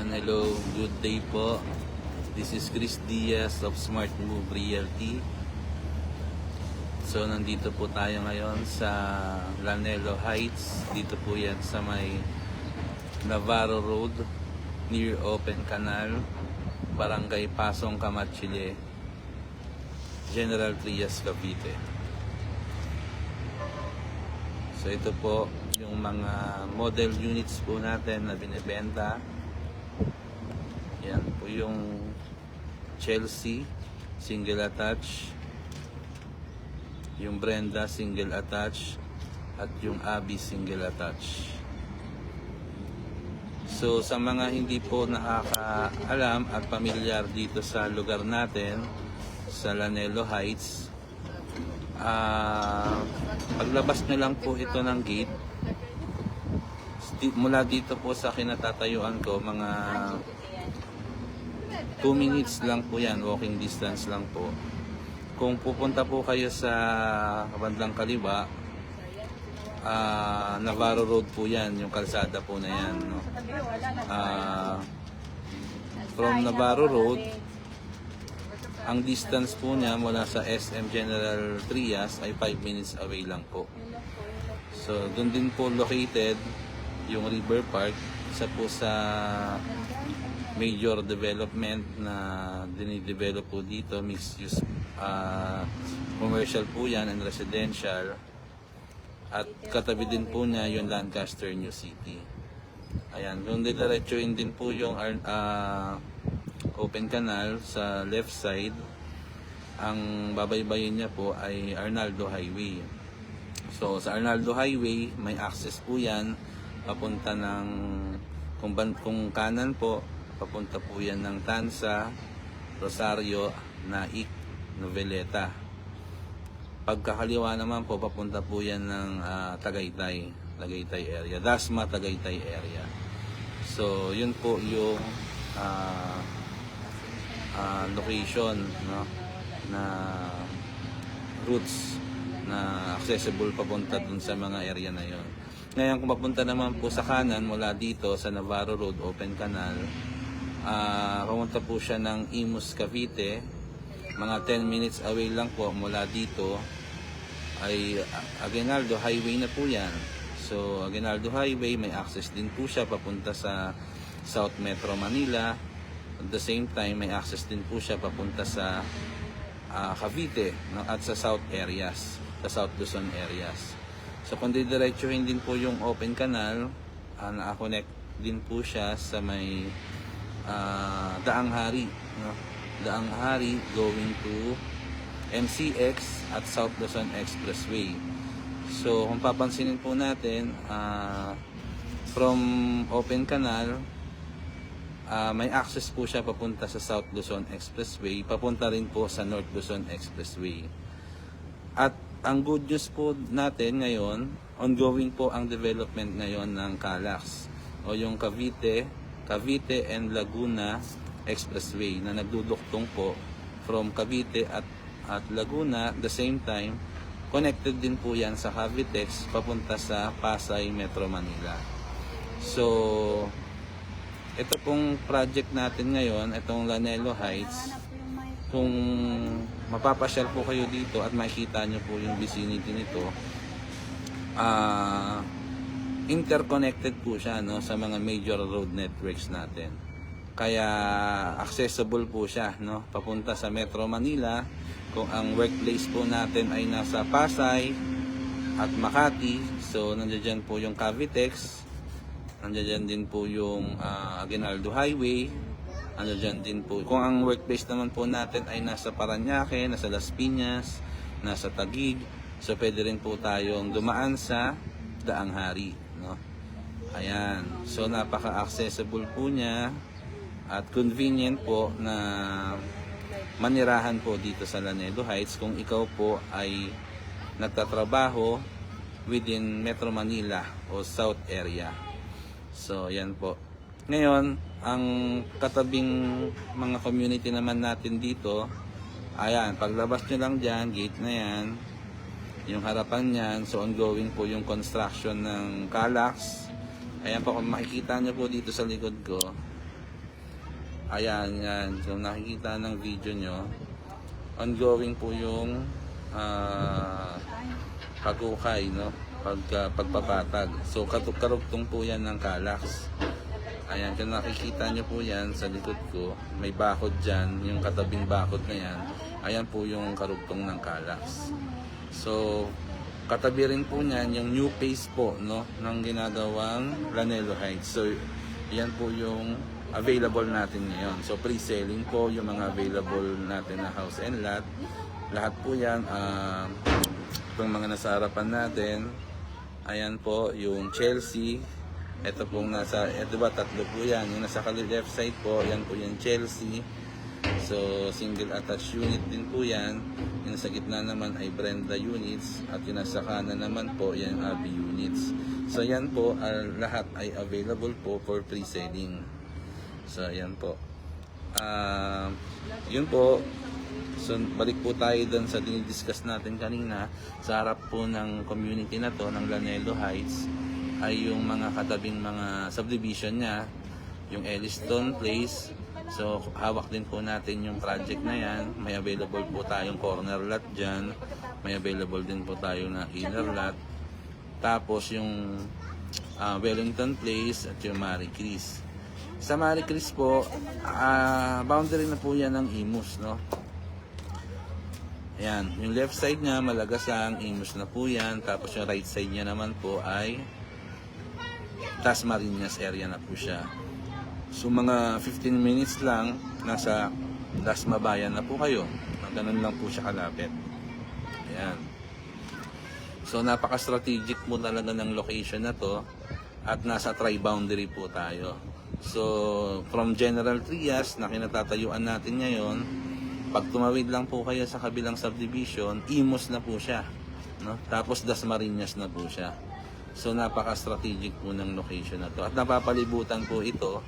Ayan, hello, good day po. This is Chris Diaz of Smart Move Realty. So, nandito po tayo ngayon sa Lanelo Heights. Dito po yan sa may Navarro Road, near Open Canal, Barangay Pasong Camachile, General Trias, Cavite. So, ito po yung mga model units po natin na binibenta. Yan po yung Chelsea single attach, yung Brenda single attach, at yung Abby single attach. So sa mga hindi po nakakaalam at pamilyar dito sa lugar natin sa Lanelo Heights, paglabas nyo lang po ito ng gate, mula dito po sa kinatatayuan ko, mga 2 minutes lang po yan, walking distance lang po. Kung pupunta po kayo sa bandang kaliwa, Navarro Road po yan, yung kalsada po na yan, no? From Navarro Road, ang distance po niya mula sa SM General Trias ay 5 minutes away lang po. So doon din po located yung River Park, isa po sa major development na dinidevelop po dito, mixed use, commercial po yan and residential, at katabi din po niya yung Lancaster New City. Ayan, yung didiretsuin din po yung Open Canal sa left side. Ang babaybayin niya po ay Arnaldo Highway. So sa Arnaldo Highway may access po yan papunta ng, kung kanan po, papunta po yan ng Tansa, Rosario, Naik, Noveleta. Pagkakaliwa naman po, papunta po yan ng Tagaytay area, Dasma, Tagaytay area. So yun po yung location, no, na routes na accessible papunta dun sa mga area na yon. Ngayon kung papunta naman po sa kanan mula dito sa Navarro Road, Open Canal, pumunta po siya ng Imus, Cavite. Mga 10 minutes away lang po mula dito ay Aguinaldo Highway na po yan. So Aguinaldo Highway, may access din po siya papunta sa South Metro Manila. At the same time, may access din po siya papunta sa Cavite, no? At sa South areas, sa South Luzon areas. So kung didiretsuhin din po yung Open Canal, naka-connect din po siya sa may Daang Hari, no? Daang Hari going to MCX at South Luzon Expressway. So kung papansinin po natin, from Open Canal, may access po siya papunta sa South Luzon Expressway, papunta rin po sa North Luzon Expressway. At ang good news po natin ngayon, ongoing po ang development ngayon ng CALAX o yung Cavite and Laguna Expressway na nagduduktong po from Cavite at Laguna. At the same time, connected din po yan sa Cavitex papunta sa Pasay, Metro Manila. So ito pong project natin ngayon, itong Lanelo Heights, kung mapapasyal po kayo dito at makikita nyo po yung vicinity nito, interconnected po siya, no, sa mga major road networks natin. Kaya accessible po siya, no, papunta sa Metro Manila. Kung ang workplace po natin ay nasa Pasay at Makati, so nandiyan po yung Cavitex, nandiyan din po yung Aguinaldo Highway, nandiyan din po. Kung ang workplace naman po natin ay nasa Parañaque, nasa Las Piñas, nasa Taguig, so pwede rin po tayong dumaan sa Daang Hari, no? Ayan, so napaka-accessible po niya at convenient po na manirahan po dito sa Lanelo Heights kung ikaw po ay nagtatrabaho within Metro Manila o South area. So yan po. Ngayon, ang katabing mga community naman natin dito, ayan, paglabas nyo lang dyan, gate na yan, yung harapan niyan, so ongoing po yung construction ng CALAX. Ayan po, kung makikita nyo po dito sa likod ko, Ayan, yan. So nakikita ng video nyo, ongoing po yung pagukay, no? Pagpapatag. So karugtong po yan ng Kallax. Ayan, kung nakikita nyo po yan sa likod ko, may bakod dyan, yung katabing bakod na yan. Ayan po yung karugtong ng Kallax. So, katabi rin po niyan yung new phase po, no, ng ginagawang Lanelo Heights. So, yan po yung available natin ngayon. So, pre-selling po yung mga available natin na house and lot. Lahat po yan, itong mga nasa harapan natin, ayan po yung Chelsea. Ito pong nasa, ito ba, tatlo po yan. Yung nasa left side po, yan po yung Chelsea. So, single attached unit din po yan. Yung nasa gitna naman ay Brenda units. At yung nasa kanan naman po, yan Abby units. So, yan po, lahat ay available po for pre-selling. So, yan po. Yun po. So, balik po tayo dun sa dinidiscuss natin kanina. Sa harap po ng community na to, ng Lanelo Heights, ay yung mga katabing mga subdivision niya, yung Elliston Place. So hawak din po natin yung project na yan. May available po tayong corner lot dyan, may available din po tayo na inner lot. Tapos yung Wellington Place at yung Marie Chris. Sa Marie Chris po, boundary na po yan ng Imus, no? Ayan, yung left side niya Malagasang, Imus na po yan. Tapos yung right side niya naman po ay Dasmariñas area na po siya. So mga 15 minutes lang, nasa Dasmabayan na po kayo. Ganun lang po siya kalapit. Ayan. So napaka-strategic po talaga ng location na to. At nasa tri-boundary po tayo. So from General Trias na kinatatayuan natin ngayon, pag tumawid lang po kayo sa kabilang subdivision, Imus na po siya, no? Tapos Dasmariñas na po siya. So napaka-strategic po ng location na to. At napapalibutan po ito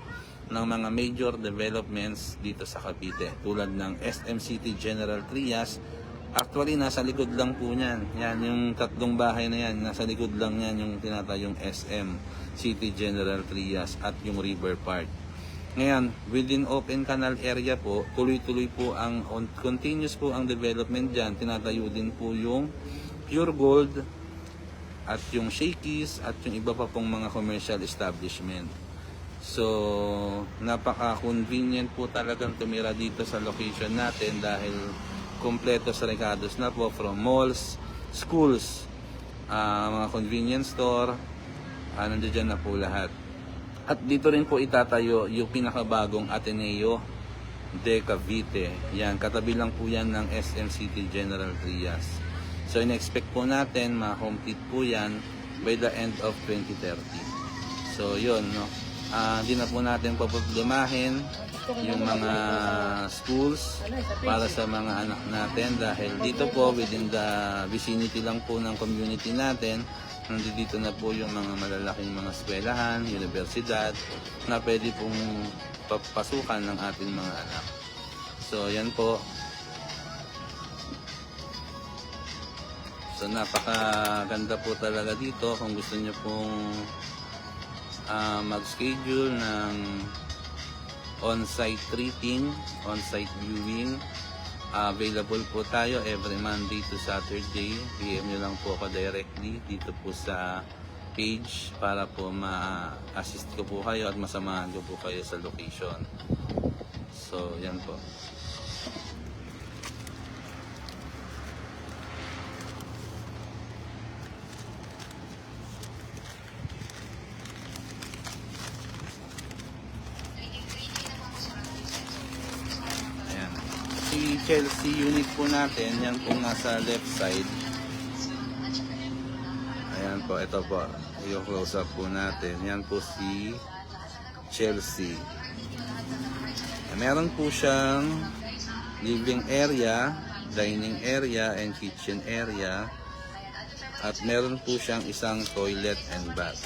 ng mga major developments dito sa Cavite. Tulad ng SM City General Trias. Actually, nasa likod lang po niyan. Yan, yung tatlong bahay na yan. Nasa likod lang yan yung tinatayong SM City General Trias at yung River Park. Ngayon, within Open Canal area po, tuloy-tuloy po ang, continuous po ang development dyan. Tinatayo din po yung Pure Gold, at yung Shakey's at yung iba pa pong mga commercial establishment. So, napaka-convenient po talagang tumira dito sa location natin dahil kompleto sa recados na po, from malls, schools, mga convenience store, nandiyan na po lahat. At dito rin po itatayo yung pinakabagong Ateneo de Cavite. Yan, katabi lang po yan ng SM City General Trias. So, in-expect po natin, ma-complete po yan by the end of 2030. So, yun, no? Hindi na po natin paproblemahin yung mga schools para sa mga anak natin dahil dito po, within the vicinity lang po ng community natin, nandito na po yung mga malalaking mga eskwelahan, universidad, na pwede pong papasukan ng ating mga anak. So, yan po. So napakaganda po talaga dito kung gusto niyo pong mag-schedule ng on-site treating, on-site viewing. Available po tayo every Monday to Saturday. PM nyo lang po ako directly dito po sa page para po ma-assist ko po kayo at masamahan ko po kayo sa location. So yan po. Chelsea unit po natin, yan po nasa left side. Ayan po, ito po, yung close up po natin. Yan po si Chelsea. Meron po siyang living area, dining area, and kitchen area. At meron po siyang isang toilet and bath.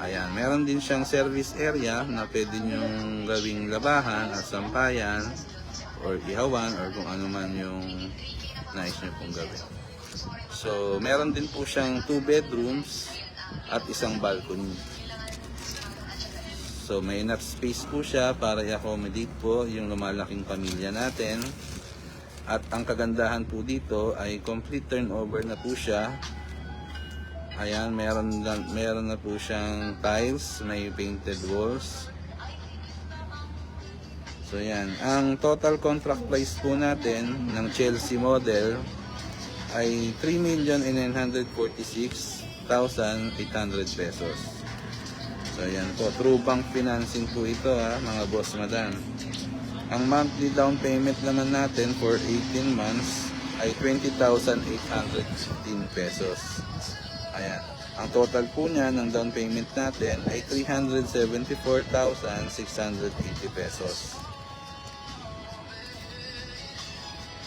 Ayan, meron din siyang service area na pwede nyong gawing labahan at sampayan, or ihawan, or kung ano man yung nais nyo pong gawin. So, meron din po siyang 2 bedrooms at isang balcony. So, So may enough space po siya para i-accommodate po yung lumalaking pamilya natin. At ang kagandahan po dito ay complete turnover na po siya. Ayan, meron na po siyang tiles, may painted walls. So yan, ang total contract price po natin ng Chelsea model ay 3,946,800 pesos. So yan po, true bank financing po ito mga boss madam. Ang monthly down payment naman natin for 18 months ay 20,815 pesos. Ayan. Ang total po niya ng down payment natin ay 374,680 pesos.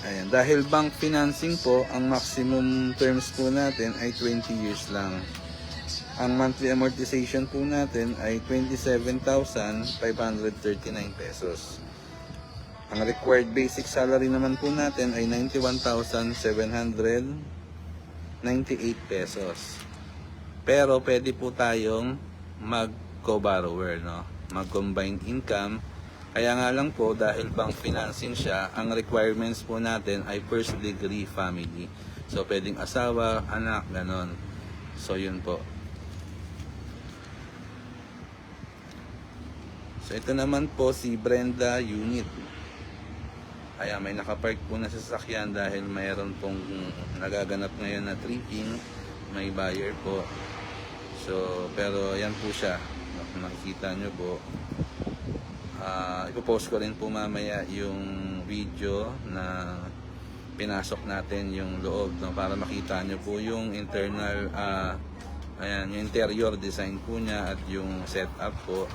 Ayan. Dahil bank financing po, ang maximum terms po natin ay 20 years lang. Ang monthly amortization po natin ay 27,539 pesos. Ang required basic salary naman po natin ay 91,798 pesos. Pero pwede po tayong mag-co-borrower, no? Mag-combined income. Kaya nga lang po, dahil bank financing siya, ang requirements po natin ay first degree family. So pwedeng asawa, anak, ganon. So yun po. So ito naman po si Brenda Unit. Ayan, may nakapark po na sasakyan dahil mayroon pong nagaganap ngayon na tripping. May buyer po. So, pero yan po siya. Kung makikita nyo po. Ipopost ko rin po mamaya yung video na pinasok natin yung loob, no, para makita nyo po yung internal, ayan, yung interior design po niya at yung setup po.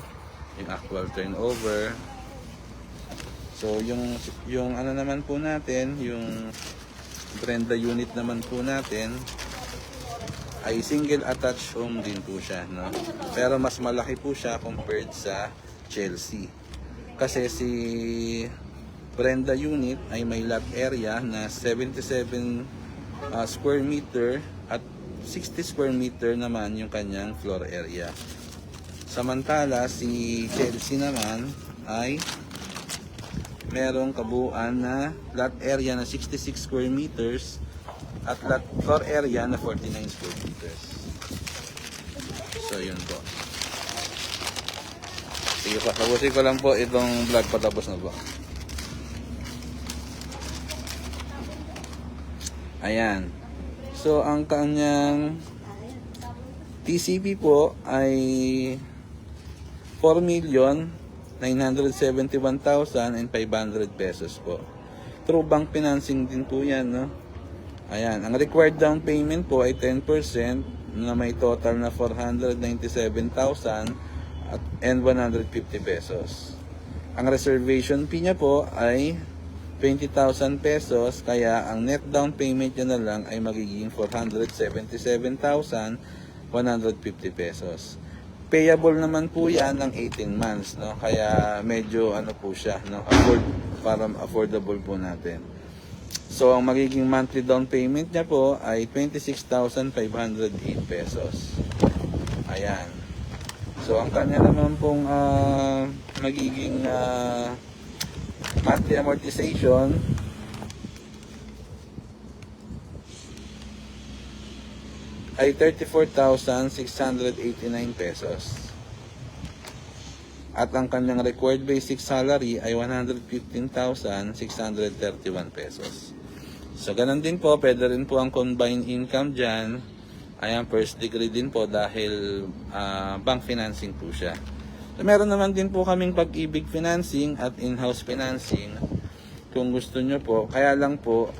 Yung actual turnover. So yung ano naman po natin, yung Brenda unit naman po natin ay single attached home din po siya, no? Pero mas malaki po siya compared sa Chelsea. Kasi si Brenda unit ay may lot area na 77 square meter at 60 square meter naman yung kanyang floor area. Samantala, si Chelsea naman ay merong kabuuan na lot area na 66 square meters at lot floor area na 49 square meters. So, yun po. Sige pa, tapusin ko lang po itong vlog, patapos na po. Ayan. So, ang kanyang TCP po ay 4,971,500 pesos po. True bank financing din po yan, no? Ayan, ang required down payment po ay 10% na may total na 497,150 pesos. Ang reservation fee niya po ay 20,000 pesos, kaya ang net down payment niya na lang ay magiging 477,150 pesos. Payable naman po yan ng 18 months, no? Kaya medyo ano po siya, no? Para affordable po natin. So ang magiging monthly down payment niya po ay 26,508 pesos. Ayan. So ang kanya naman pong magiging monthly amortization ay 34,689 pesos. At ang kanyang required basic salary ay 115,631 pesos. So, ganun din po, pwede rin po ang combined income dyan. Ayan, first degree din po dahil bank financing po siya. So, meron naman din po kaming pag-ibig financing at in-house financing. Kung gusto nyo po, kaya lang po,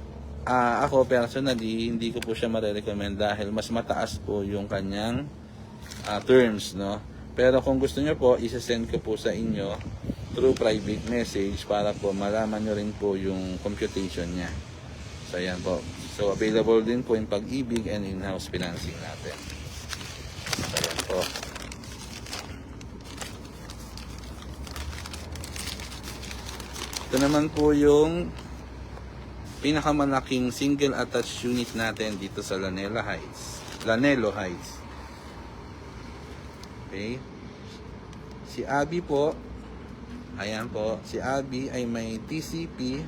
ako personally, hindi ko po siya marirecommend dahil mas mataas po yung kanyang terms, no? Pero kung gusto nyo po, isa-send ko po sa inyo through private message para po malaman nyo rin po yung computation niya. So, ayan po. So, available din po yung pag-ibig and in-house financing natin. So, ayan po. Ito naman po yung pinakamalaking single attached unit natin dito sa Lanelo Heights. Okay? Si Abby po, ayan po, si Abby ay may TCP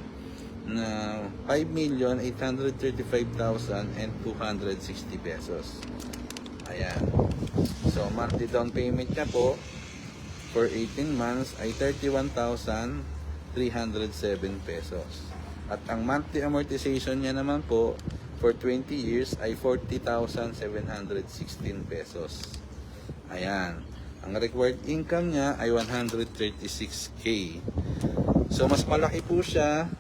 na 5,835,260 pesos. Ayan. So, monthly down payment niya po for 18 months ay 31,307 pesos. At ang monthly amortization niya naman po for 20 years ay 40,716 pesos. Ayan. Ang required income niya ay 136K. So, mas malaki po siya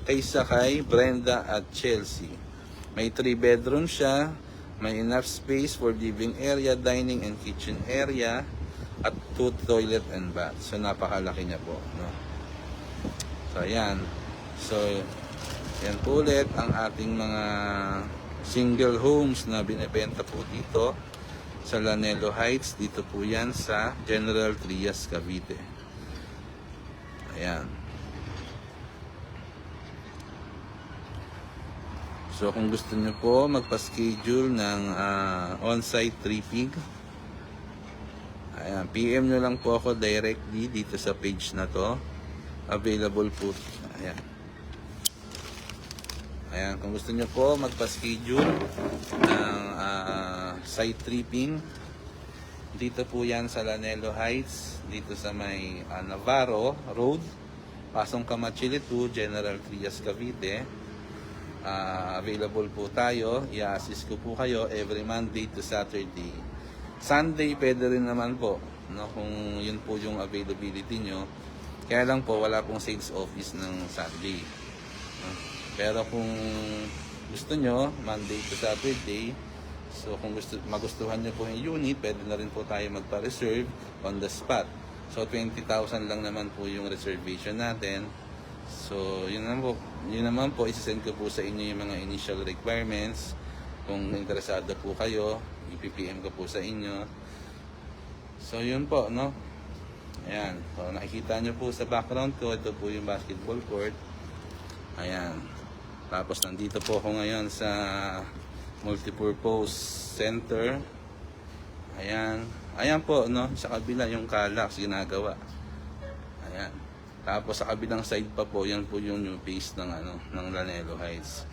kaysa kay Brenda at Chelsea. May 3 bedroom siya, may enough space for living area, dining and kitchen area, at 2 toilet and bath. So napakalaki niya po, no? So ayan. So yan po ulit ang ating mga single homes na binebenta po dito sa Lanelo Heights. Dito po yan sa General Trias, Cavite. Ayan. So kung gusto nyo po magpa-schedule ng on-site tripping, ayan, PM nyo lang po ako directly dito sa page na to. Available po. Ayan. Ayan, kung gusto nyo po magpa-schedule ng site tripping, dito po yan sa Lanelo Heights, dito sa may Navarro Road, Pasong Camachile 2, General Trias, Cavite. Available po tayo. I-assist ko po kayo every Monday to Saturday. Sunday pwede rin naman po, no, kung yun po yung availability nyo. Kaya lang po wala pong sales office ng Sunday, no? Pero kung gusto nyo Monday to Saturday, so kung magustuhan nyo po yung unit, pwede na rin po tayo magpa-reserve on the spot. So 20,000 lang naman po yung reservation natin. So yun naman po isasend ko po sa inyo yung mga initial requirements. Kung interesado po kayo, i-PM ko po sa inyo. So yun po, no? Ayan, so nakikita nyo po sa background ko, ito po yung basketball court. Ayan. Tapos nandito po ako ngayon sa multipurpose center. Ayan. Ayan po, no? Sa kabila yung Calax ginagawa. Ayan. Tapos sa kabilang side pa po, yan po yung new phase ng ng Lanelo Heights.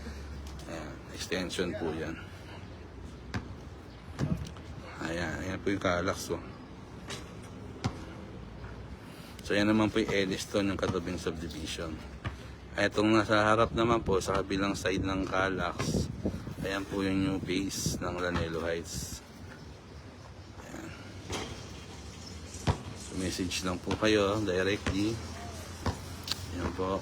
Ayan, extension po yan. Ayan, ayan po yung Calax, oh. So yan naman po yung Eddystone, yung katabing subdivision. Itong nasa harap naman po, sa kabilang side ng Calax, ayan po yung new phase ng Lanelo Heights. Ayan. So message lang po kayo directly. Yan po.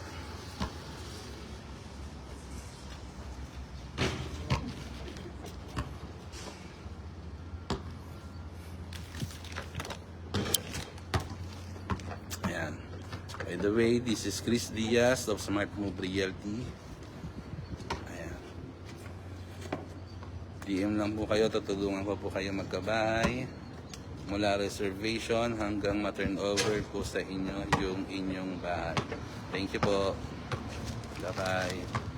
Ayan. By the way, this is Chris Diaz of Smart Move Realty. Ayan. DM lang po kayo, tutulungan po kayo magkabahay. Mula reservation hanggang ma-turn over po sa inyo yung inyong bahay. Thank you po. Bye-bye.